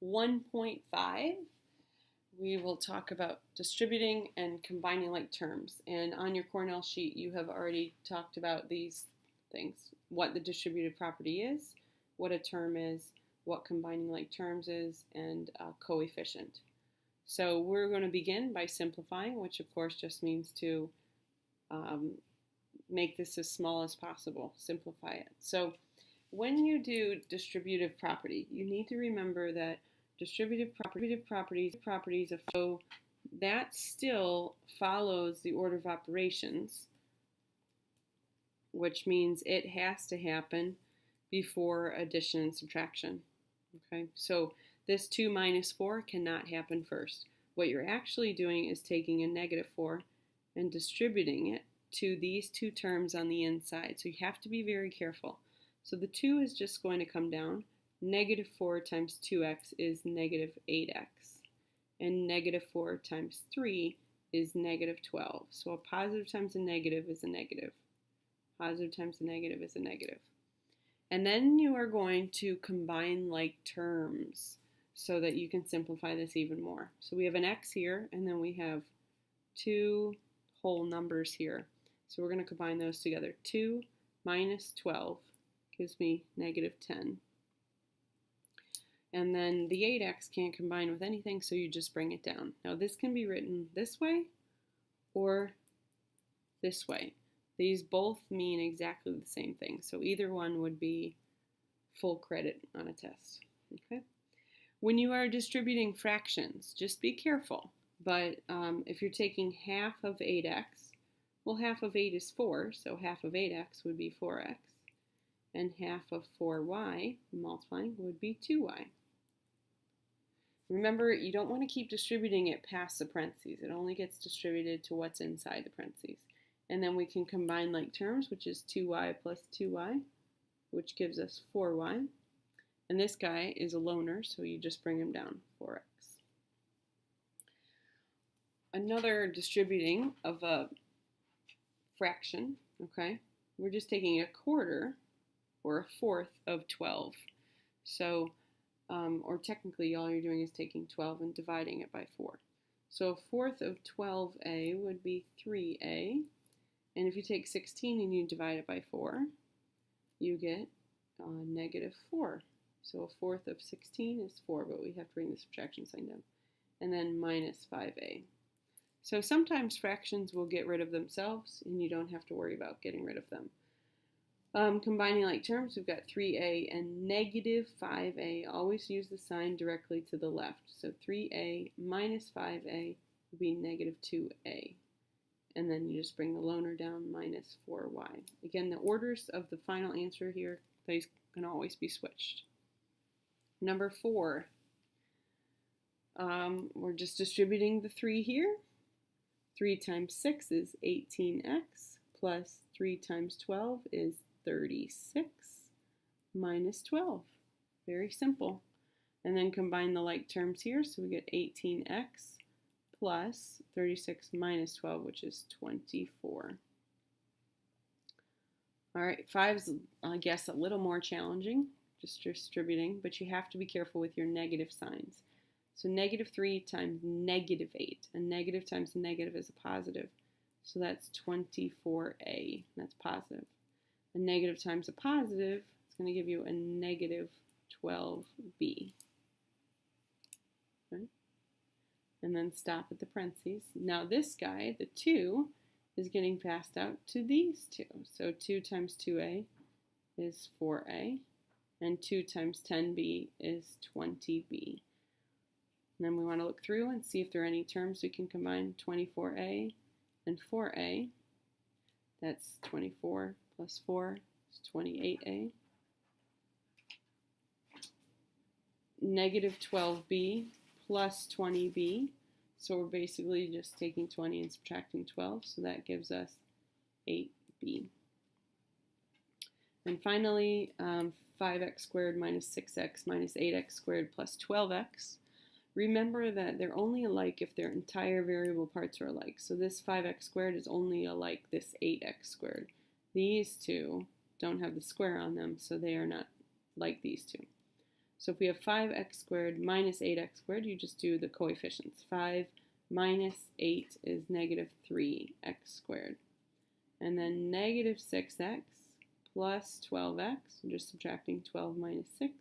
1.5, we will talk about distributing and combining like terms. And on your Cornell sheet, you have already talked about these things: what the distributive property is, what a term is, what combining like terms is, and a coefficient. So we're going to begin by simplifying, which of course just means to make this as small as possible, simplify it. So when you do distributive property, you need to remember that distributive properties of flow, that still follows the order of operations, which means it has to happen before addition and subtraction. Okay, so this 2 minus 4 cannot happen first. What you're actually doing is taking a negative 4 and distributing it to these two terms on the inside. So you have to be very careful. So the 2 is just going to come down. Negative 4 times 2x is negative 8x. And negative 4 times 3 is negative 12. So a positive times a negative is a negative. Positive times a negative is a negative. And then you are going to combine like terms so that you can simplify this even more. So we have an x here, and then we have two whole numbers here. So we're going to combine those together. 2 minus 12 gives me negative 10. And then the 8x can't combine with anything, so you just bring it down. Now this can be written this way or this way. These both mean exactly the same thing, so either one would be full credit on a test. Okay. When you are distributing fractions, just be careful. But if you're taking half of 8x, well, half of 8 is 4, so half of 8x would be 4x. And half of 4y, multiplying, would be 2y. Remember, you don't want to keep distributing it past the parentheses. It only gets distributed to what's inside the parentheses. And then we can combine like terms, which is 2y plus 2y, which gives us 4y. And this guy is a loner, so you just bring him down, 4x. Another distributing of a fraction, okay? We're just taking a quarter or a fourth of 12. So, or technically all you're doing is taking 12 and dividing it by 4. So a fourth of 12a would be 3a. And if you take 16 and you divide it by 4, you get negative 4. So a fourth of 16 is 4, but we have to bring the subtraction sign down. And then minus 5a. So sometimes fractions will get rid of themselves, and you don't have to worry about getting rid of them. Combining like terms, we've got 3a and negative 5a. Always use the sign directly to the left. So 3a minus 5a would be negative 2a. And then you just bring the loner down, minus 4y. Again, the orders of the final answer here, these can always be switched. Number 4, we're just distributing the 3 here. 3 times 6 is 18x, plus 3 times 12 is 36, minus 12. Very simple. And then combine the like terms here, so we get 18x plus 36 minus 12, which is 24. All right, 5 is, I guess, a little more challenging, just distributing, but you have to be careful with your negative signs. So negative 3 times negative 8. A negative times a negative is a positive. So that's 24a. That's positive. A negative times a positive is going to give you a negative 12b. Okay? And then stop at the parentheses. Now this guy, the 2, is getting passed out to these two. So 2 times 2a is 4a. And 2 times 10b is 20b. And then we want to look through and see if there are any terms we can combine. 24a and 4a. That's 24 plus 4 is 28a. Negative 12b plus 20b. So we're basically just taking 20 and subtracting 12. So that gives us 8b. And finally, 5x squared minus 6x minus 8x squared plus 12x. Remember that they're only alike if their entire variable parts are alike. So this 5x squared is only alike this 8x squared. These two don't have the square on them, so they are not like these two. So if we have 5x squared minus 8x squared, you just do the coefficients. 5 minus 8 is negative 3x squared. And then negative 6x plus 12x, I'm just subtracting 12 minus 6,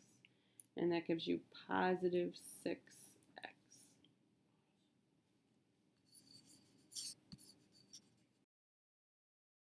and that gives you positive 6